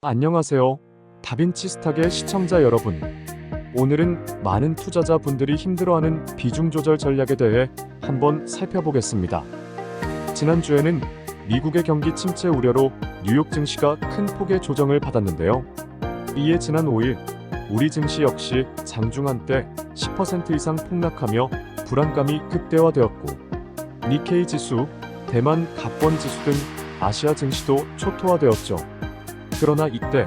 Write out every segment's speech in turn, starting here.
안녕하세요. 다빈치 스탁의 시청자 여러분. 오늘은 많은 투자자분들이 힘들어하는 비중 조절 전략에 대해 한번 살펴보겠습니다. 지난주에는 미국의 경기 침체 우려로 뉴욕 증시가 큰 폭의 조정을 받았는데요. 이에 지난 5일 우리 증시 역시 장중 한때 10% 이상 폭락하며 불안감이 극대화되었고, 니케이 지수, 대만 갑권 지수 등 아시아 증시도 초토화되었죠. 그러나 이때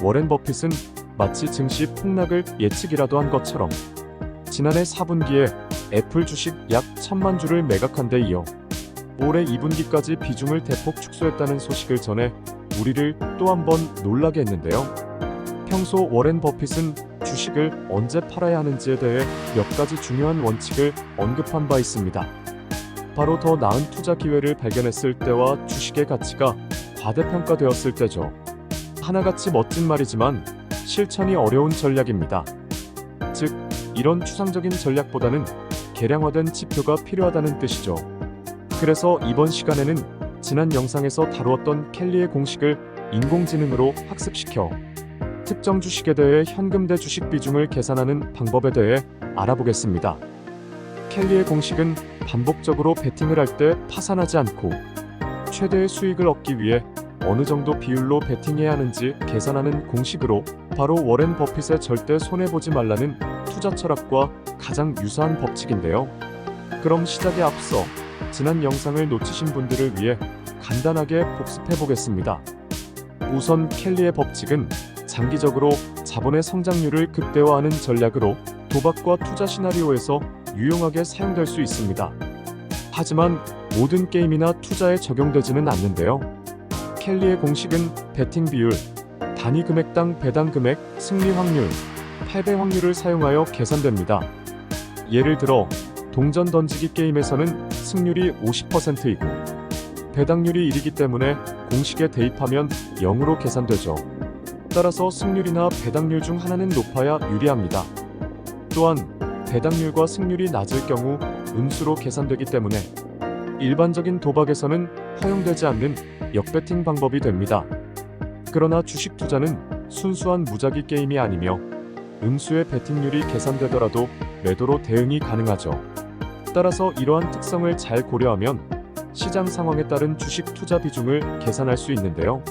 워렌 버핏은 마치 증시 폭락을 예측이라도 한 것처럼 지난해 4분기에 애플 주식 약 1,000만 주를 매각한 데 이어 올해 2분기까지 비중을 대폭 축소했다는 소식을 전해 우리를 또 한 번 놀라게 했는데요. 평소 워렌 버핏은 주식을 언제 팔아야 하는지에 대해 몇 가지 중요한 원칙을 언급한 바 있습니다. 바로 더 나은 투자 기회를 발견했을 때와 주식의 가치가 과대평가되었을 때죠. 하나같이 멋진 말이지만 실천이 어려운 전략입니다. 즉, 이런 추상적인 전략보다는 계량화된 지표가 필요하다는 뜻이죠. 그래서 이번 시간에는 지난 영상에서 다루었던 켈리의 공식을 인공지능으로 학습시켜 특정 주식에 대해 현금 대 주식 비중을 계산하는 방법에 대해 알아보겠습니다. 켈리의 공식은 반복적으로 베팅을 할 때 파산하지 않고 최대의 수익을 얻기 위해 어느 정도 비율로 베팅해야 하는지 계산하는 공식으로, 바로 워렌 버핏의 절대 손해보지 말라는 투자 철학과 가장 유사한 법칙인데요. 그럼 시작에 앞서 지난 영상을 놓치신 분들을 위해 간단하게 복습해보겠습니다. 우선 켈리의 법칙은 장기적으로 자본의 성장률을 극대화하는 전략으로 도박과 투자 시나리오에서 유용하게 사용될 수 있습니다. 하지만 모든 게임이나 투자에 적용되지는 않는데요. 켈리의 공식은 베팅 비율, 단위 금액당 배당 금액, 승리 확률, 패배 확률을 사용하여 계산됩니다. 예를 들어 동전 던지기 게임에서는 승률이 50%이고 배당률이 1이기 때문에 공식에 대입하면 0으로 계산되죠. 따라서 승률이나 배당률 중 하나는 높아야 유리합니다. 또한 배당률과 승률이 낮을 경우 음수로 계산되기 때문에 일반적인 도박에서는 허용되지 않는 역배팅 방법이 됩니다. 그러나 주식 투자는 순수한 무작위 게임이 아니며 음수의 베팅률이 계산되더라도 매도로 대응이 가능하죠. 따라서 이러한 특성을 잘 고려하면 시장 상황에 따른 주식 투자 비중을 계산할 수 있는데요.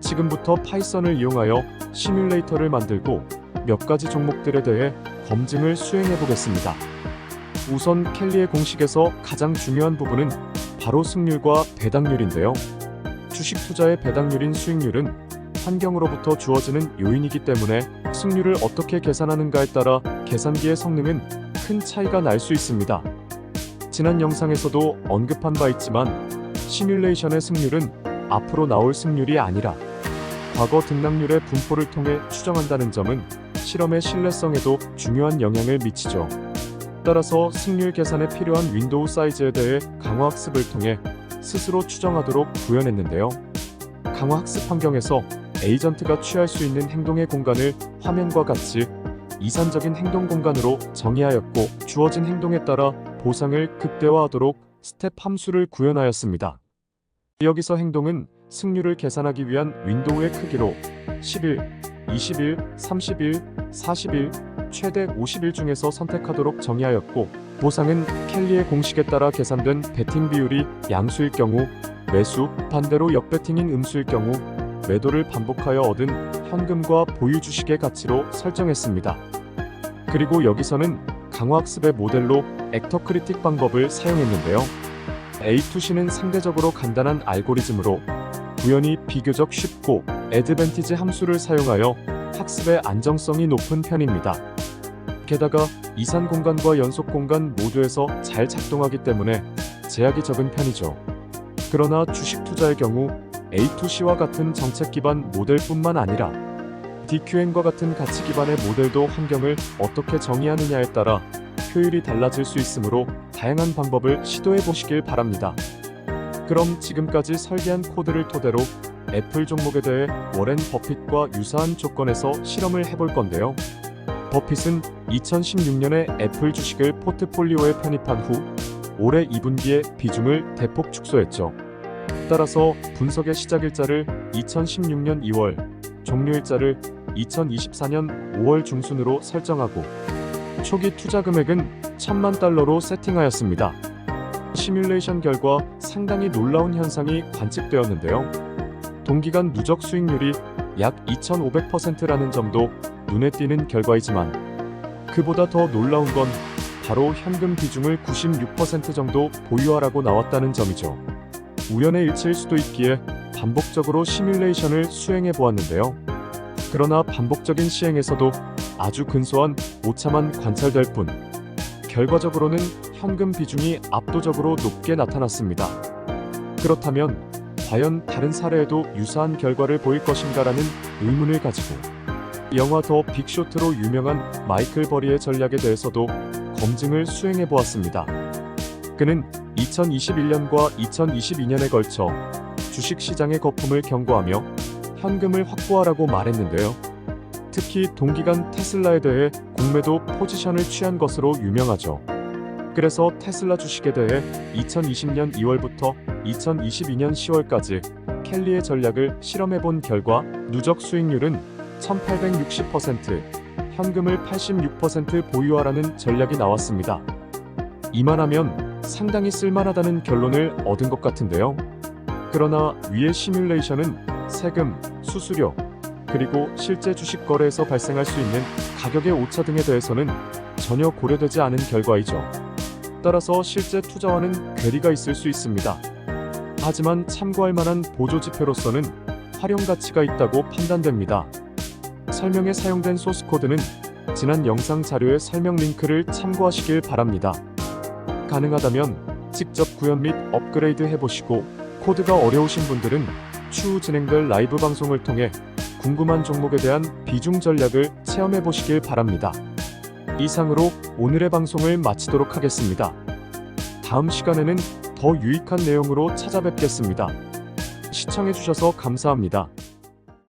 지금부터 파이썬을 이용하여 시뮬레이터를 만들고 몇 가지 종목들에 대해 검증을 수행해 보겠습니다. 우선 켈리의 공식에서 가장 중요한 부분은 바로 승률과 배당률인데요. 주식 투자의 배당률인 수익률은 환경으로부터 주어지는 요인이기 때문에 승률을 어떻게 계산하는가에 따라 계산기의 성능은 큰 차이가 날 수 있습니다. 지난 영상에서도 언급한 바 있지만 시뮬레이션의 승률은 앞으로 나올 승률이 아니라 과거 등락률의 분포를 통해 추정한다는 점은 실험의 신뢰성에도 중요한 영향을 미치죠. 따라서 승률 계산에 필요한 윈도우 사이즈에 대해 강화학습을 통해 스스로 추정하도록 구현했는데요. 강화학습 환경에서 에이전트가 취할 수 있는 행동의 공간을 화면과 같이 이산적인 행동 공간으로 정의하였고, 주어진 행동에 따라 보상을 극대화하도록 스텝 함수를 구현하였습니다. 여기서 행동은 승률을 계산하기 위한 윈도우의 크기로 10일, 20일, 30일, 40일, 최대 50일 중에서 선택하도록 정의하였고, 보상은 켈리의 공식에 따라 계산된 베팅 비율이 양수일 경우 매수, 반대로 역베팅인 음수일 경우 매도를 반복하여 얻은 현금과 보유 주식의 가치로 설정했습니다. 그리고 여기서는 강화학습의 모델로 액터 크리틱 방법을 사용했는데요. A2C는 상대적으로 간단한 알고리즘으로 구현이 비교적 쉽고 애드밴티지 함수를 사용하여 학습의 안정성이 높은 편입니다. 게다가 이산 공간과 연속 공간 모두에서 잘 작동하기 때문에 제약이 적은 편이죠. 그러나 주식 투자의 경우 A2C와 같은 정책 기반 모델뿐만 아니라 DQN과 같은 가치 기반의 모델도 환경을 어떻게 정의하느냐에 따라 효율이 달라질 수 있으므로 다양한 방법을 시도해 보시길 바랍니다. 그럼 지금까지 설계한 코드를 토대로 애플 종목에 대해 워렌 버핏과 유사한 조건에서 실험을 해볼 건데요. 버핏은 2016년에 애플 주식을 포트폴리오에 편입한 후 올해 2분기에 비중을 대폭 축소했죠. 따라서 분석의 시작일자를 2016년 2월, 종료일자를 2024년 5월 중순으로 설정하고 초기 투자 금액은 $10,000,000로 세팅하였습니다. 시뮬레이션 결과 상당히 놀라운 현상이 관측되었는데요. 동기간 누적 수익률이 약 2500%라는 점도 눈에 띄는 결과이지만 그보다 더 놀라운 건 바로 현금 비중을 96% 정도 보유하라고 나왔다는 점이죠. 우연의 일치일 수도 있기에 반복적으로 시뮬레이션을 수행해 보았는데요. 그러나 반복적인 시행에서도 아주 근소한 오차만 관찰될 뿐 결과적으로는 현금 비중이 압도적으로 높게 나타났습니다. 그렇다면 과연 다른 사례에도 유사한 결과를 보일 것인가라는 의문을 가지고 영화 더 빅쇼트로 유명한 마이클 버리의 전략에 대해서도 검증을 수행해 보았습니다. 그는 2021년과 2022년에 걸쳐 주식시장의 거품을 경고하며 현금을 확보하라고 말했는데요. 특히 동기간 테슬라에 대해 공매도 포지션을 취한 것으로 유명하죠. 그래서 테슬라 주식에 대해 2020년 2월부터 2022년 10월까지 켈리의 전략을 실험해본 결과 누적 수익률은 1860%, 현금을 86% 보유하라는 전략이 나왔습니다. 이만하면 상당히 쓸만하다는 결론을 얻은 것 같은데요. 그러나 위의 시뮬레이션은 세금, 수수료, 그리고 실제 주식 거래에서 발생할 수 있는 가격의 오차 등에 대해서는 전혀 고려되지 않은 결과이죠. 따라서 실제 투자와는 괴리가 있을 수 있습니다. 하지만 참고할 만한 보조 지표로서는 활용 가치가 있다고 판단됩니다. 설명에 사용된 소스 코드는 지난 영상 자료의 설명 링크를 참고하시길 바랍니다. 가능하다면 직접 구현 및 업그레이드 해보시고 코드가 어려우신 분들은 추후 진행될 라이브 방송을 통해 궁금한 종목에 대한 비중 전략을 체험해보시길 바랍니다. 이상으로 오늘의 방송을 마치도록 하겠습니다. 다음 시간에는 더 유익한 내용으로 찾아뵙겠습니다. 시청해주셔서 감사합니다.